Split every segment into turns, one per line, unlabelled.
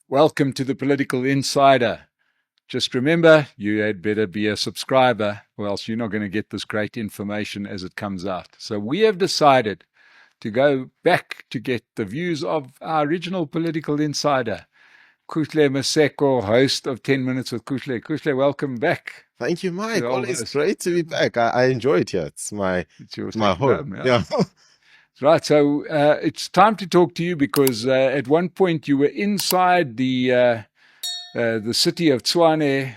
Welcome to the Political Insider. Just remember, you had better be a subscriber, or else you're not going to get this great information as it comes out. So we have decided to go back to get the views of our original political insider, Kuhle Maseko, host of 10 Minutes with Kuhle. Kuhle, welcome back.
Thank you, Mike. Always great to be back. I enjoy it here. It's my home. Yeah.
Right, so it's time to talk to you because at one point you were inside the City of Tshwane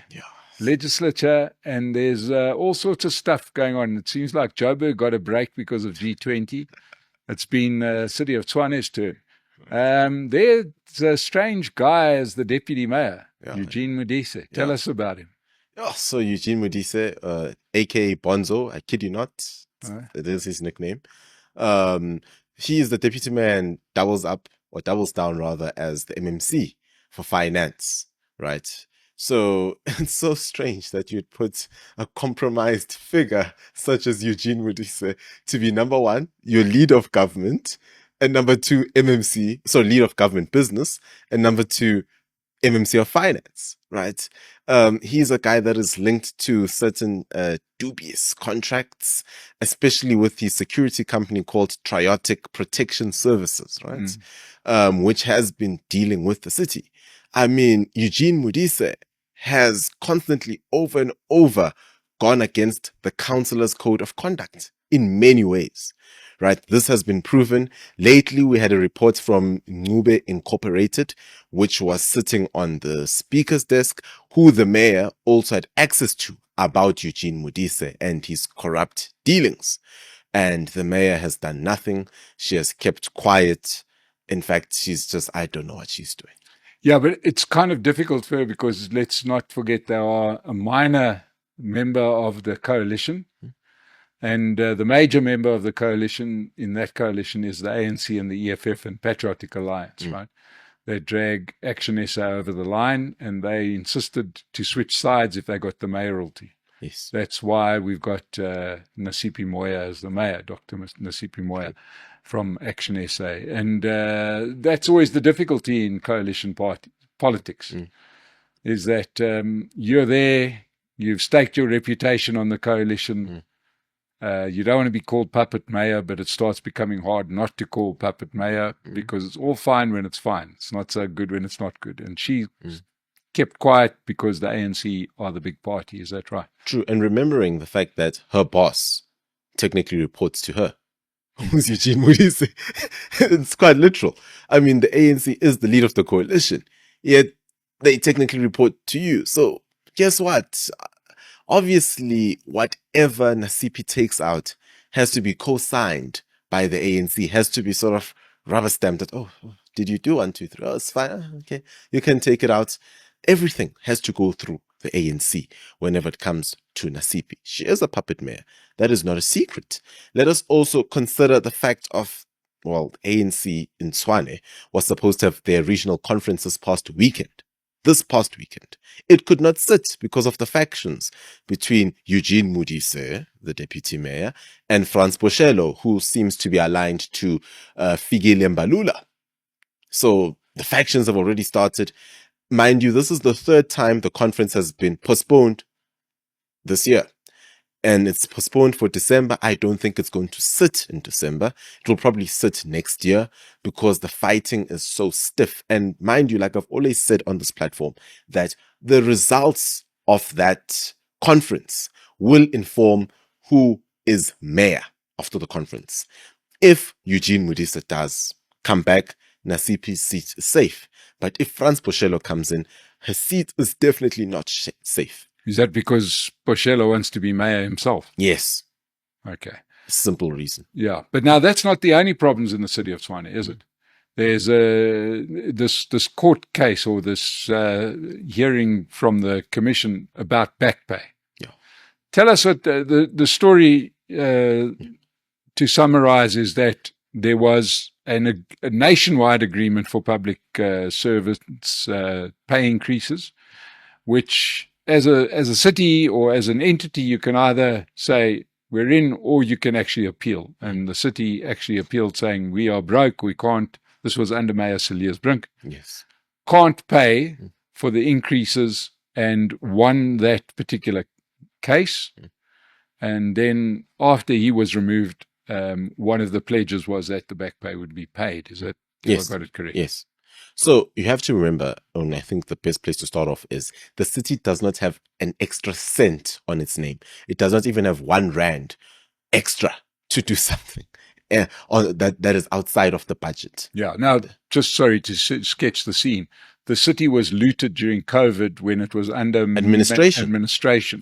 legislature, and there's all sorts of stuff going on. It seems like Joburg got a break because of G20. It's been City of Tshwane's turn. There's a strange guy as the Deputy Mayor, Eugene Modise. Tell us about him.
So Eugene Modise, a.k.a. Bonzo, I kid you not, that is his nickname. He is the Deputy Mayor and doubles down rather, as the MMC for finance, right? So it's so strange that you'd put a compromised figure such as Eugene Modise to be number one, your lead of government, and number two, MMC, so lead of government business, and number two, MMC of finance, right? He's a guy that is linked to certain dubious contracts, especially with his security company called Patriotic Protection Services, right? Which has been dealing with the city. I mean, Eugene Modise has constantly over and over gone against the councillor's code of conduct in many ways. Right, this has been proven. Lately, we had a report from Ngube Incorporated, which was sitting on the speaker's desk, who the mayor also had access to, about Eugene Modise and his corrupt dealings. And the mayor has done nothing. She has kept quiet. In fact, she's just, I don't know what she's doing.
Yeah, but it's kind of difficult for her because let's not forget they are a minor member of the coalition. And the major member of the coalition in that coalition is the ANC and the EFF and Patriotic Alliance, right? They drag ActionSA over the line, and they insisted to switch sides if they got the mayoralty.
Yes.
That's why we've got Nasiphi Moya as the mayor, Dr. Nasiphi Moya from ActionSA. And that's always the difficulty in coalition politics, is that you're there, you've staked your reputation on the coalition. You don't want to be called puppet mayor, but it starts becoming hard not to call puppet mayor because it's all fine when it's fine. It's not so good when it's not good. And she kept quiet because the ANC are the big party. Is that right?
True. And remembering the fact that her boss technically reports to her, who's Eugene Modise. It's quite literal. I mean, the ANC is the leader of the coalition, yet they technically report to you. So guess what? Obviously, whatever Nasiphi takes out has to be co-signed by the ANC, has to be sort of rubber stamped that, oh, did you do 1, 2, 3? Oh, it's fine. Okay, you can take it out. Everything has to go through the ANC whenever it comes to Nasiphi. She is a puppet mayor. That is not a secret. Let us also consider the fact of, well, ANC in Tshwane was supposed to have their regional conference this past weekend. It could not sit because of the factions between Eugene Modise, the deputy mayor, and Franz Boshelo, who seems to be aligned to Fikile Mbalula. So the factions have already started. Mind you, this is the third time the conference has been postponed this year. And it's postponed for December. I don't think it's going to sit in December. It will probably sit next year because the fighting is so stiff. And mind you, like I've always said on this platform, that the results of that conference will inform who is mayor after the conference. If Eugene Modise does come back, Nasiphi's seat is safe. But if Franz Boshelo comes in, her seat is definitely not safe.
Is that because Boshelo wants to be mayor himself?
Yes.
Okay.
Simple reason.
Yeah. But now that's not the only problems in the city of Tshwane, is it? There's this court case or this hearing from the commission about back pay.
Yeah.
Tell us what the story, to summarize, is that there was a nationwide agreement for public servants pay increases, which as a city or as an entity, you can either say we're in or you can actually appeal. And the city actually appealed saying we are broke, we can't. This was under Mayor Cilliers Brink.
Yes.
can't pay for the increases and won that particular case. And then after he was removed, one of the pledges was that the back pay would be paid. Is that,
Yes.
I got it correct?
Yes. So you have to remember, and I think the best place to start off is the city does not have an extra cent on its name. It does not even have R1 extra to do something that is outside of the budget.
Yeah. Now, just sorry to sketch the scene. The city was looted during COVID when it was under
Administration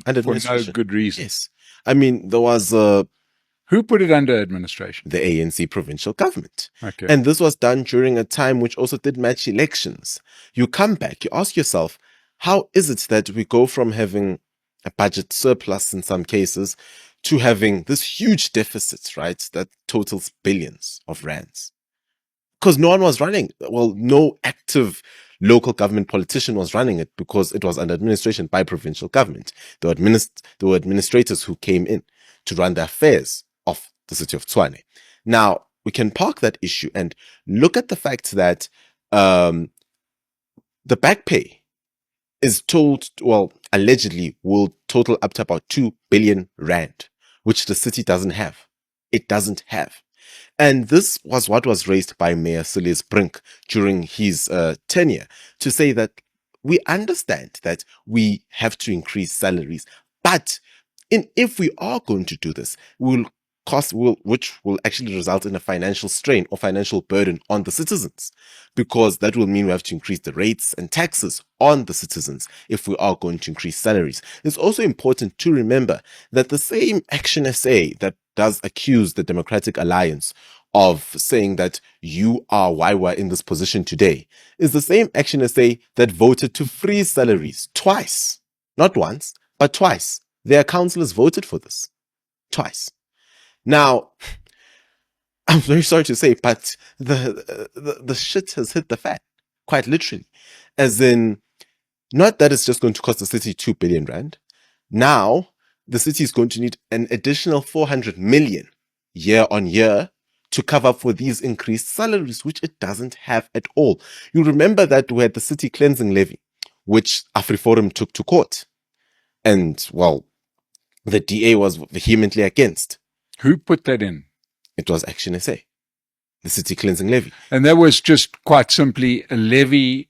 for no good reason.
Yes. I mean, there was
Who put it under administration?
the ANC provincial government.
Okay.
And this was done during a time which also did match elections. You come back, you ask yourself, how is it that we go from having a budget surplus in some cases to having this huge deficit, right, that totals billions of rands? Because no one was running. Well, no active local government politician was running it because it was under administration by provincial government. There were administrators who came in to run the affairs of the city of Tshwane. Now, we can park that issue and look at the fact that the back pay is allegedly will total up to about 2 billion rand, which the city doesn't have. It doesn't have. And this was what was raised by Mayor Silas Brink during his tenure, to say that we understand that we have to increase salaries, but if we are going to do this, which will actually result in a financial strain or financial burden on the citizens, because that will mean we have to increase the rates and taxes on the citizens if we are going to increase salaries. It's also important to remember that the same ActionSA that does accuse the Democratic Alliance of saying that you are why we're in this position today is the same ActionSA that voted to freeze salaries twice. Not once, but twice. Their councillors voted for this. Twice. Now, I'm very sorry to say, but the shit has hit the fan, quite literally. As in, not that it's just going to cost the city 2 billion rand. Now, the city is going to need an additional 400 million year on year to cover for these increased salaries, which it doesn't have at all. You remember that we had the city cleansing levy, which AfriForum took to court. And, well, the DA was vehemently against.
Who put that in?
It was ActionSA, the city cleansing levy.
And that was just quite simply a levy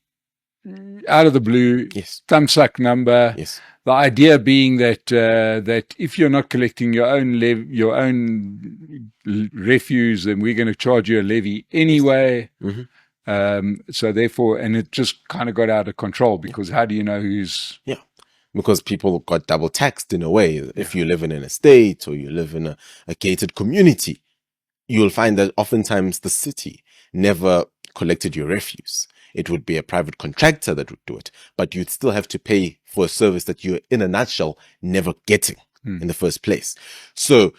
out of the blue,
Yes.
thumbsuck number.
Yes.
The idea being that that if you're not collecting your own refuse, then we're going to charge you a levy anyway.
Mm-hmm.
So therefore, and it just kind of got out of control because how do you know who's...
Yeah. Because people got double taxed in a way. If you live in an estate or you live in a gated community, you'll find that oftentimes the city never collected your refuse. It would be a private contractor that would do it, but you'd still have to pay for a service that you're, in a nutshell, never getting in the first place. So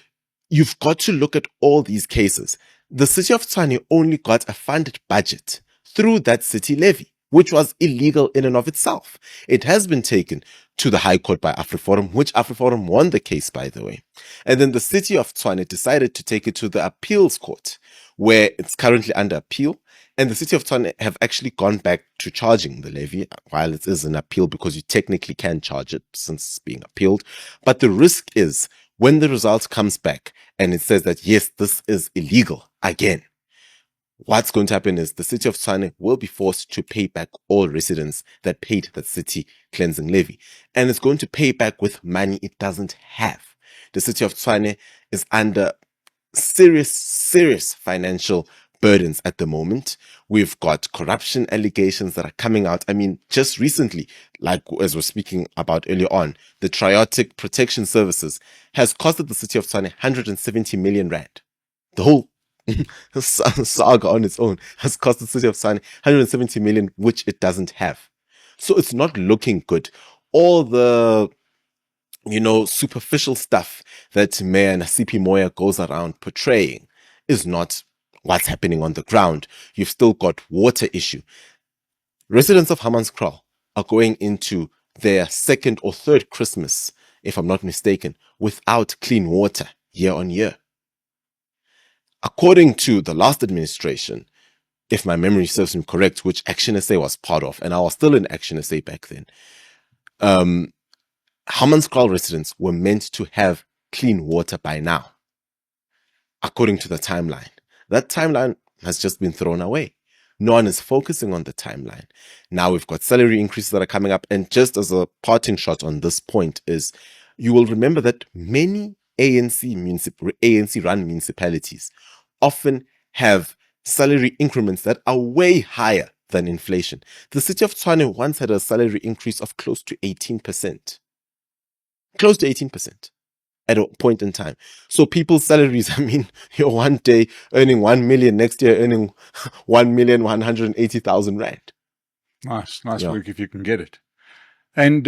you've got to look at all these cases. The city of Tshwane only got a funded budget through that city levy, which was illegal in and of itself. It has been taken to the High Court by AfriForum, which AfriForum won the case, by the way. And then the city of Tshwane decided to take it to the appeals court, where it's currently under appeal. And the city of Tshwane have actually gone back to charging the levy while it is an appeal, because you technically can charge it since it's being appealed. But the risk is when the result comes back and it says that, yes, this is illegal again, what's going to happen is the city of Tshwane will be forced to pay back all residents that paid that city cleansing levy. And it's going to pay back with money it doesn't have. The city of Tshwane is under serious financial burdens at the moment. We've got corruption allegations that are coming out. I mean, just recently, like as we're speaking about earlier on, the Triotic Protection Services has costed the city of Tshwane 170 million rand. The whole saga on its own has cost the city of Tshwane 170 million, which it doesn't have. So it's not looking good. All the, superficial stuff that Mayor Nasiphi Moya goes around portraying is not what's happening on the ground. You've still got water issue. Residents of Hammanskraal are going into their second or third Christmas, if I'm not mistaken, without clean water year on year. According to the last administration, if my memory serves me correct, which ActionSA was part of, and I was still in ActionSA back then, Hammanskraal residents were meant to have clean water by now, according to the timeline. That timeline has just been thrown away. No one is focusing on the timeline. Now we've got salary increases that are coming up. And just as a parting shot on this point is, you will remember that many ANC-run municipalities often have salary increments that are way higher than inflation. The City of Tshwane once had a salary increase of close to 18%. Close to 18%. At a point in time. So people's salaries, I mean, you're one day earning 1 million, next year earning 1,180,000 rand.
Nice work if you can get it. And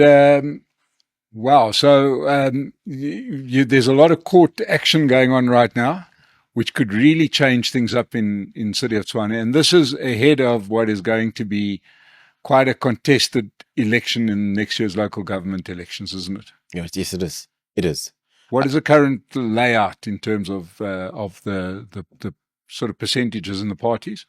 wow, so there's a lot of court action going on right now, which could really change things up in City of Tshwane. And this is ahead of what is going to be quite a contested election in next year's local government elections, isn't it?
Yes, it is. It is.
What is the current layout in terms of the sort of percentages in the parties?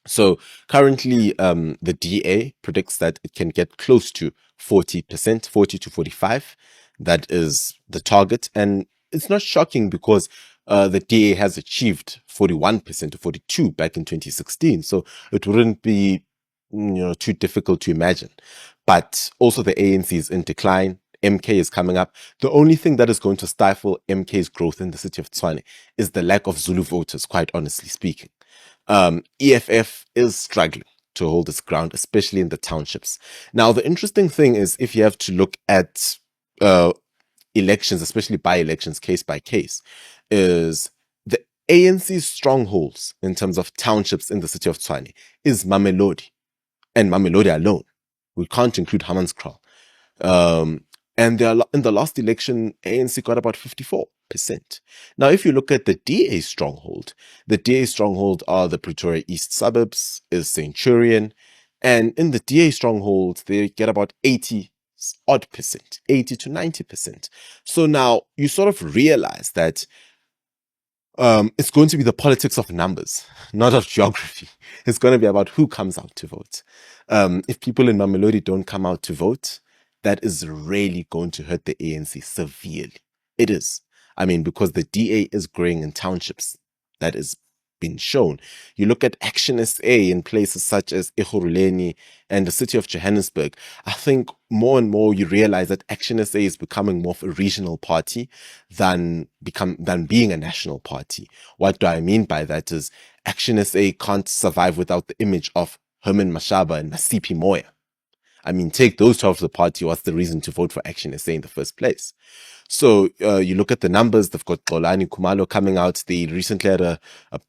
So currently, the DA predicts that it can get close to 40%, 40 to 45. That is the target. And it's not shocking because the DA has achieved 41% to 42 back in 2016. So it wouldn't be too difficult to imagine. But also the ANC is in decline. MK is coming up. The only thing that is going to stifle MK's growth in the City of Tshwane is the lack of Zulu voters, quite honestly speaking. EFF is struggling to hold its ground, especially in the townships. Now, the interesting thing is, if you have to look at elections, especially by-elections, case by case, is the ANC's strongholds in terms of townships in the City of Tshwane is Mamelodi, and Mamelodi alone. We can't include Hammanskraal. And in the last election, ANC got about 54%. Now, if you look at the DA stronghold, the DA stronghold are the Pretoria East suburbs, is Centurion. And in the DA stronghold, they get about 80% to 90%. So now you sort of realize that it's going to be the politics of numbers, not of geography. It's going to be about who comes out to vote. If people in Mamelodi don't come out to vote, that is really going to hurt the ANC severely. It is. I mean, because the DA is growing in townships. That has been shown. You look at ActionSA in places such as Ekhuruleni and the city of Johannesburg. I think more and more you realize that ActionSA is becoming more of a regional party than being a national party. What do I mean by that is ActionSA can't survive without the image of Herman Mashaba and Nasiphi Moya. I mean, take those two off the party. What's the reason to vote for ActionSA in the first place? So you look at the numbers. They've got Xolani Khumalo coming out. They recently had a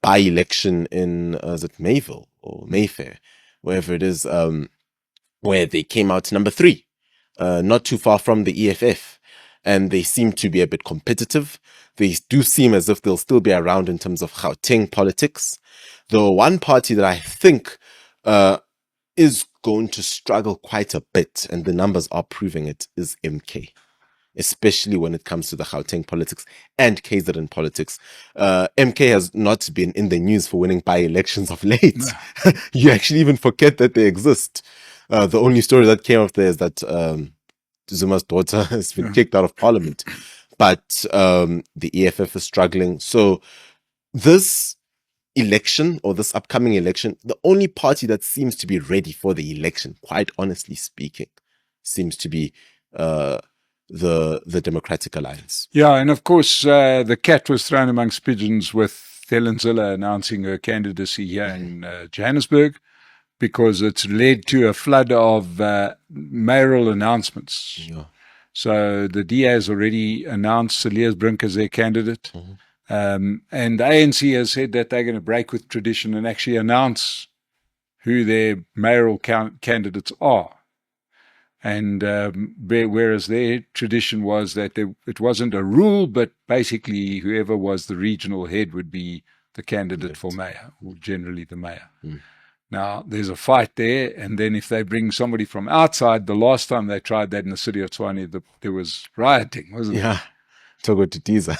by-election in is it Mayville or Mayfair, wherever it is, where they came out number 3, not too far from the EFF, and they seem to be a bit competitive. They do seem as if they'll still be around in terms of Gauteng politics. The one party that I think is going to struggle quite a bit, and the numbers are proving it, is MK, especially when it comes to the Gauteng politics and KZN politics. MK has not been in the news for winning by-elections of late. No. You actually even forget that they exist. The only story that came up there is that Zuma's daughter has been kicked out of parliament. But the EFF is struggling. So this election, or this upcoming election, the only party that seems to be ready for the election, quite honestly speaking, seems to be the Democratic Alliance.
Yeah, and of course, the cat was thrown amongst pigeons with Helen Zille announcing her candidacy here in Johannesburg, because it's led to a flood of mayoral announcements.
Yeah.
So the DA has already announced Elias Brink as their candidate. Mm-hmm. And the ANC has said that they're going to break with tradition and actually announce who their mayoral candidates are. And whereas their tradition was that it wasn't a rule, but basically whoever was the regional head would be the candidate for mayor, or generally the mayor. Mm. Now, there's a fight there, and then if they bring somebody from outside, the last time they tried that in the city of Tshwane, there was rioting, wasn't it?
Yeah. Toko Didiza,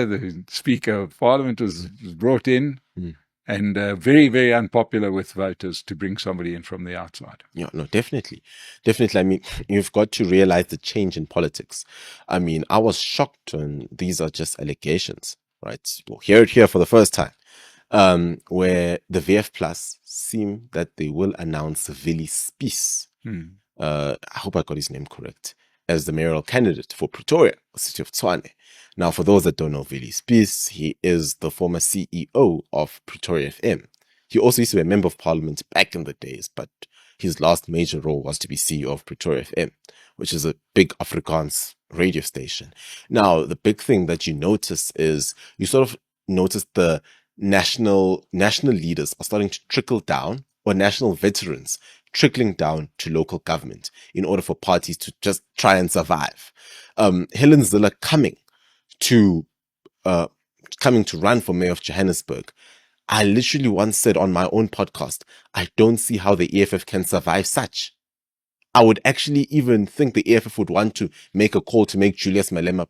the Speaker of Parliament, was brought in. Mm. and very, very unpopular with voters to bring somebody in from the outside.
Yeah, no, definitely. Definitely. I mean, you've got to realize the change in politics. I mean, I was shocked when these are just allegations, right? We'll hear it here for the first time, where the VF Plus seem that they will announce Willie Spies. I hope I got his name correct, as the mayoral candidate for Pretoria, City of Tshwane. Now, for those that don't know Willie Spies, he is the former CEO of Pretoria FM. He also used to be a member of parliament back in the days, but his last major role was to be CEO of Pretoria FM, which is a big Afrikaans radio station. Now, the big thing that you notice is you sort of notice the national leaders are starting to trickle down, or national veterans trickling down to local government in order for parties to just try and survive. Helen Zille coming to run for mayor of Johannesburg. I literally once said on my own podcast, I don't see how the EFF can survive such. I would actually even think the EFF would want to make a call to make Julius Malema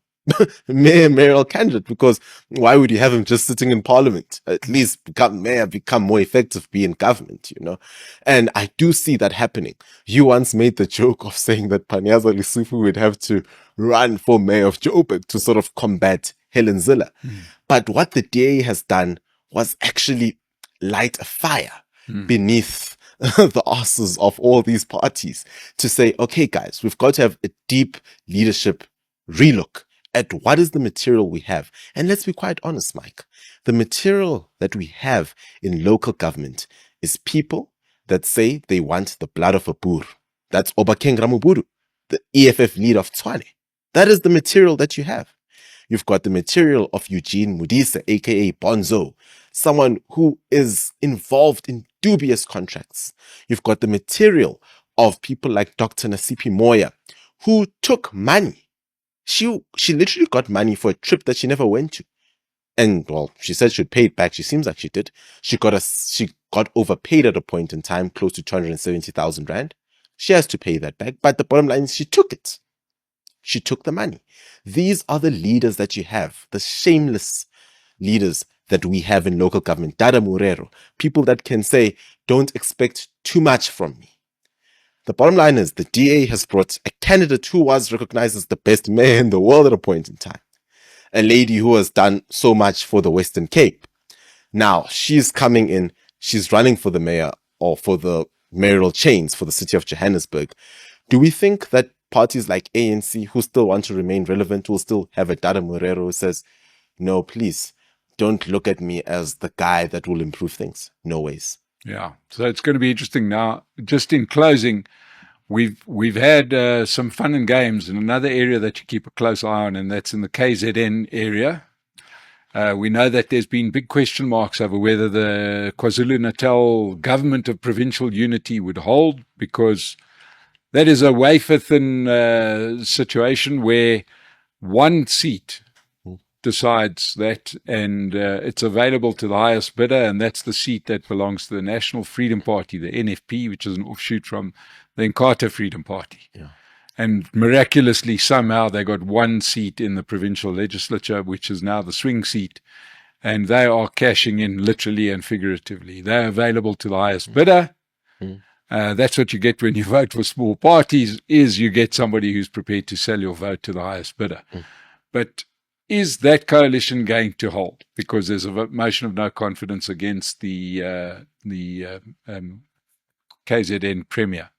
mayoral candidate, because why would you have him just sitting in parliament? At least become mayor, become more effective, be in government, you know? And I do see that happening. You once made the joke of saying that Panyaza Lesotho would have to run for mayor of Joburg to sort of combat Helen Zille. But what the DA has done was actually light a fire beneath the asses of all these parties to say, okay, guys, we've got to have a deep leadership relook at what is the material we have. And let's be quite honest, Mike. The material that we have in local government is people that say they want the blood of a boer. That's Obakeng Ramuburu, the EFF leader of Tshwane. That is the material that you have. You've got the material of Eugene Modise, aka Bonzo, someone who is involved in dubious contracts. You've got the material of people like Dr. Nasiphi Moya, who took money. She literally got money for a trip that she never went to. And well, she said she'd pay it back. She seems like she did. She got overpaid at a point in time, close to 270,000 rand. She has to pay that back. But the bottom line is she took it. She took the money. These are the leaders that you have, the shameless leaders that we have in local government. Dada Murero, people that can say, don't expect too much from me. The bottom line is the DA has brought a candidate who was recognized as the best mayor in the world at a point in time. A lady who has done so much for the Western Cape. Now she's coming in, she's running for the mayor or for the mayoral chains for the city of Johannesburg. Do we think that parties like ANC, who still want to remain relevant, will still have a Dada Murero who says, no, please don't look at me as the guy that will improve things? No ways.
Yeah. So it's going to be interesting. Now, just in closing, we've had some fun and games in another area that you keep a close eye on, and that's in the KZN area. We know that there's been big question marks over whether the KwaZulu-Natal government of provincial unity would hold, because that is a wafer-thin situation where one seat decides that, and it's available to the highest bidder, and that's the seat that belongs to the National Freedom Party, the NFP, which is an offshoot from the Inkatha Freedom Party.
Yeah.
And miraculously, somehow, they got one seat in the provincial legislature, which is now the swing seat, and they are cashing in literally and figuratively. They're available to the highest bidder. That's what you get when you vote for small parties, is you get somebody who's prepared to sell your vote to the highest bidder. But is that coalition going to hold? Because there's a motion of no confidence against the KZN Premier.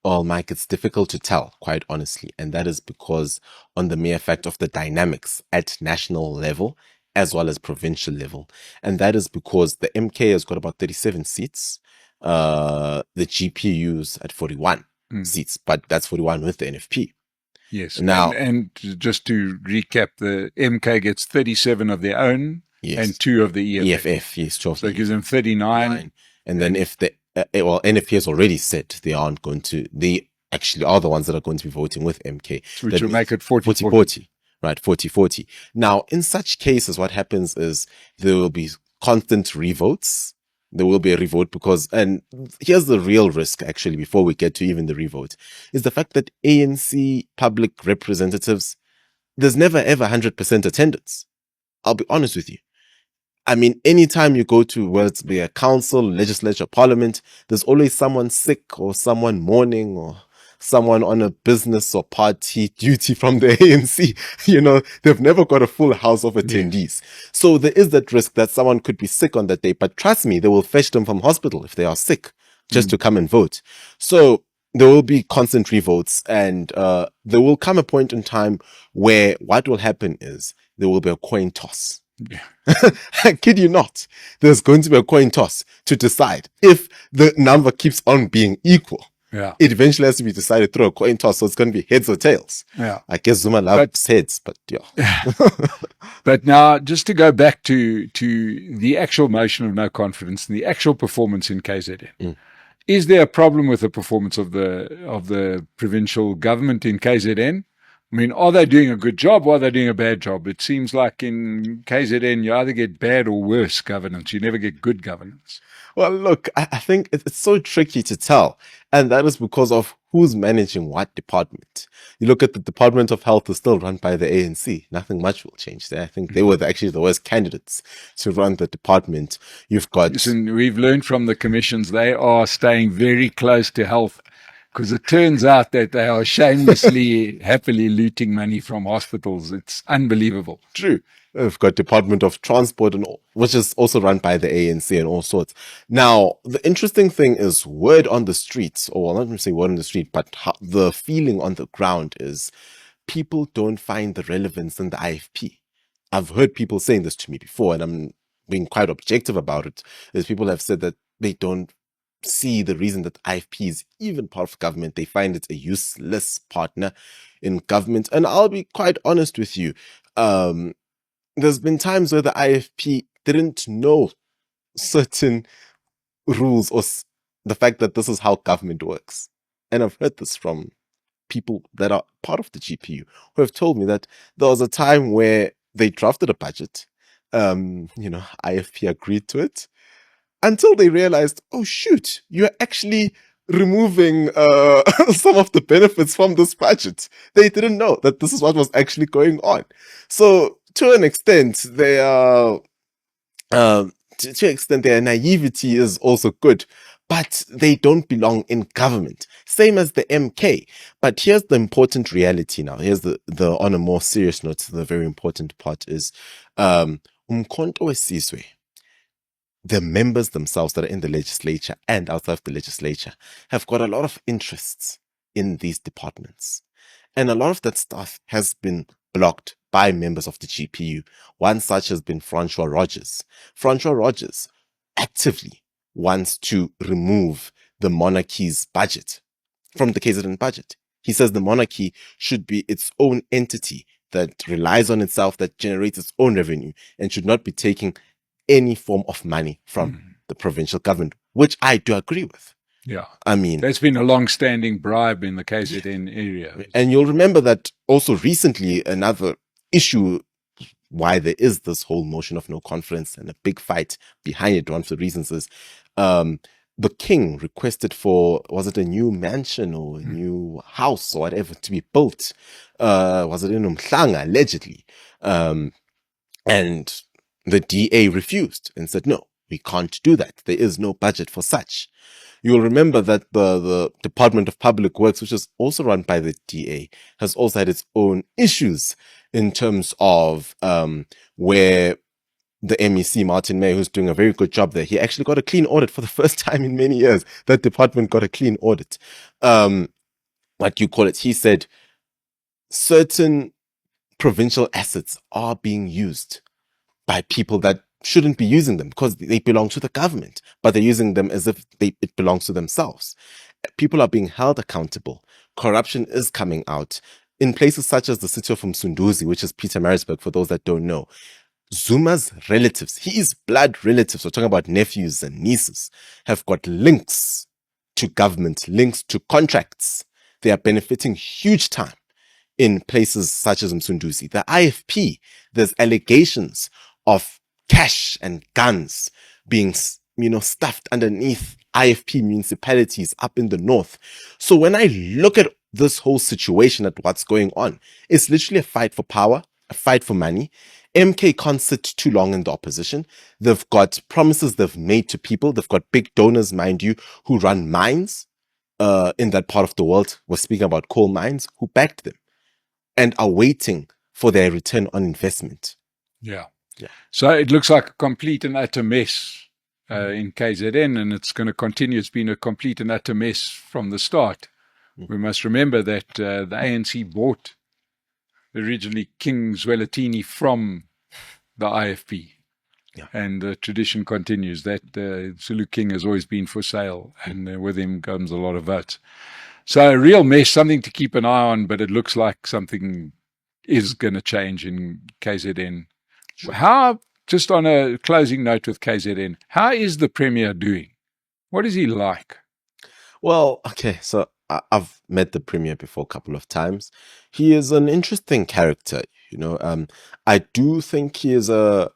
Well, Mike, it's difficult to tell, quite honestly. And that is because on the mere fact of the dynamics at national level as well as provincial level. And that is because the MK has got about 37 seats. The GPU's at 41 seats, but that's 41 with the NFP.
Yes.
Now,
and just to recap, the MK gets 37 of their own,
yes,
and 2 of the
EFF, yes, 12.
So it gives them 39.
And then if the NFP has already said they aren't going to, they actually are the ones that are going to be voting with MK,
which will make it 40-40.
Right, 40-40. Now, in such cases, what happens is there will be constant revotes. There will be a revote because, and here's the real risk actually, before we get to even the revote, is the fact that ANC public representatives, there's never ever 100% attendance. I'll be honest with you. I mean, anytime you go to, whether it's be a council, legislature, parliament, there's always someone sick or someone mourning or someone on a business or party duty from the ANC. You know, they've never got a full house of attendees. So there is that risk that someone could be sick on that day, but trust me, they will fetch them from hospital if they are sick just to come and vote. So there will be constant revotes, and there will come a point in time where what will happen is there will be a coin toss.
Yeah.
I kid you not. There's going to be a coin toss to decide if the number keeps on being equal.
Yeah.
It eventually has to be decided through a coin toss, so it's going to be heads or tails.
Yeah.
I guess Zuma loves heads, but yeah.
But now, just to go back to the actual motion of no confidence and the actual performance in KZN. Is there a problem with the performance of the provincial government in KZN? I mean, are they doing a good job or are they doing a bad job? It seems like in KZN, you either get bad or worse governance. You never get good governance.
Well, look, I think it's so tricky to tell. And that is because of who's managing what department. You look at the Department of Health is still run by the ANC. Nothing much will change there. I think they were actually the worst candidates to run the department. You've got...
Listen, we've learned from the commissions, they are staying very close to health, because it turns out that they are shamelessly, happily looting money from hospitals. It's unbelievable.
True. We've got Department of Transport, and all, which is also run by the ANC and all sorts. Now, the interesting thing is word on the streets, or I'm not going to say word on the street, but the feeling on the ground is people don't find the relevance in the IFP. I've heard people saying this to me before, and I'm being quite objective about it, is people have said that they don't see the reason that IFP is even part of government. They find it a useless partner in government. And I'll be quite honest with you. There's been times where the IFP didn't know certain rules or the fact that this is how government works. And I've heard this from people that are part of the GPU who have told me that there was a time where they drafted a budget. IFP agreed to it until they realized, oh shoot, you're actually removing some of the benefits from this budget. They didn't know that this is what was actually going on. So to an extent, their naivety is also good, but they don't belong in government. Same as the MK. But here's the important reality now. Here's the on a more serious note, the very important part is umkhonto wesizwe. The members themselves that are in the legislature and outside of the legislature have got a lot of interests in these departments. And a lot of that stuff has been blocked by members of the GPU. One such has been Francois Rogers. Francois Rogers actively wants to remove the monarchy's budget from the KZN budget. He says the monarchy should be its own entity that relies on itself, that generates its own revenue, and should not be taking any form of money from the provincial government, which I do agree with.
Yeah.
I mean,
there's been a long-standing bribe in the KZN area.
And you'll remember that also recently, another issue why there is this whole motion of no confidence and a big fight behind it. One of the reasons is the king requested for, was it a new mansion or a new house or whatever to be built? Was it in Umhlanga, allegedly? And the DA refused and said, no, we can't do that. There is no budget for such. You'll remember that the Department of Public Works, which is also run by the DA, has also had its own issues in terms of where the MEC, Martin May, who's doing a very good job there, he actually got a clean audit for the first time in many years. That department got a clean audit. What you call it, he said certain provincial assets are being used by people that shouldn't be using them because they belong to the government, but they're using them as if it belongs to themselves. People are being held accountable. Corruption is coming out in places such as the city of Msunduzi, which is Pietermaritzburg, for those that don't know. Zuma's relatives, his blood relatives, we're talking about nephews and nieces, have got links to government, links to contracts. They are benefiting huge time in places such as Msunduzi. The IFP, there's allegations of cash and guns being, stuffed underneath IFP municipalities up in the north. So when I look at this whole situation, at what's going on, it's literally a fight for power, a fight for money. MK can't sit too long in the opposition. They've got promises they've made to people. They've got big donors, mind you, who run mines in that part of the world. We're speaking about coal mines, who backed them and are waiting for their return on investment.
Yeah.
Yeah.
So it looks like a complete and utter mess in KZN, and it's going to continue. It's been a complete and utter mess from the start. We must remember that the ANC bought originally King Zwelithini from the IFP.
Yeah.
And the tradition continues that Zulu King has always been for sale, and with him comes a lot of votes. So a real mess, something to keep an eye on, but it looks like something is going to change in KZN.
Sure.
How, just on a closing note with KZN, how is the Premier doing? What is he like?
Well, okay, so I've met the Premier before a couple of times. He is an interesting character, you know. I do think he is, well,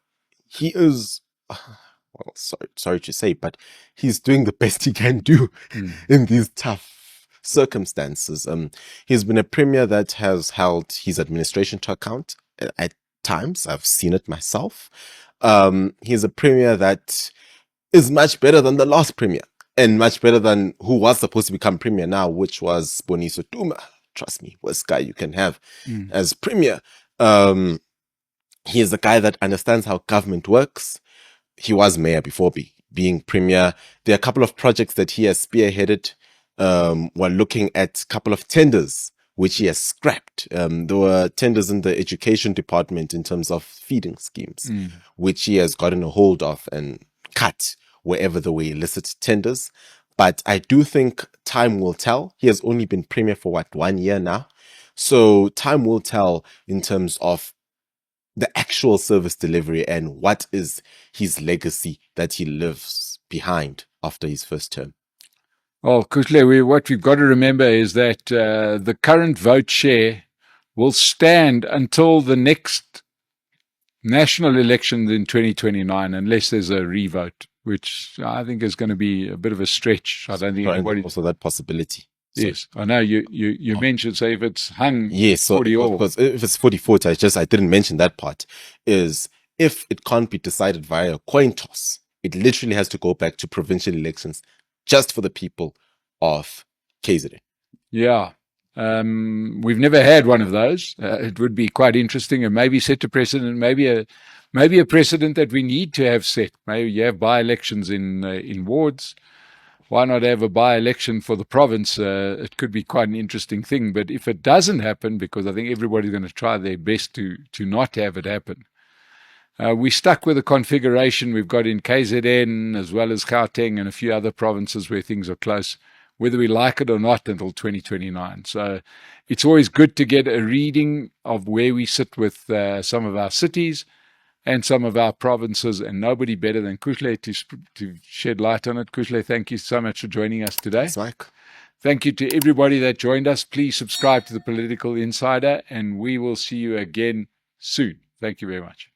sorry to say, but he's doing the best he can do in these tough circumstances. He's been a Premier that has held his administration to account at times. I've seen it myself. He's a Premier that is much better than the last Premier. And much better than who was supposed to become Premier now, which was Boniso Duma. Trust me, worst guy you can have as Premier. He is a guy that understands how government works. He was Mayor before being Premier. There are a couple of projects that he has spearheaded. We're looking at a couple of tenders, which he has scrapped. There were tenders in the education department in terms of feeding schemes, which he has gotten a hold of and cut wherever there were illicit tenders. But I do think time will tell. He has only been Premier for 1 year now. So time will tell in terms of the actual service delivery and what is his legacy that he leaves behind after his first term.
Well, Kuhle, what we've got to remember is that the current vote share will stand until the next national election in 2029, unless there's a revote, which I think is going to be a bit of a stretch. I don't think anybody.
Also, that possibility.
Yes, I know you mentioned, say, if it's hung.
Yes, so because if it's 40-40, I didn't mention that part. Is if it can't be decided via a coin toss, it literally has to go back to provincial elections, just for the people of KZN.
Yeah. We've never had one of those. It would be quite interesting and maybe set a precedent, maybe a precedent that we need to have set. Maybe you have by-elections in wards. Why not have a by-election for the province? It could be quite an interesting thing. But if it doesn't happen, because I think everybody's going to try their best to not have it happen, we're stuck with the configuration we've got in KZN as well as Gauteng and a few other provinces where things are close, whether we like it or not, until 2029. So it's always good to get a reading of where we sit with some of our cities and some of our provinces, and nobody better than Kuhle to shed light on it. Kuhle, thank you so much for joining us today.
Thanks, Mike.
Thank you to everybody that joined us. Please subscribe to The Political Insider, and we will see you again soon. Thank you very much.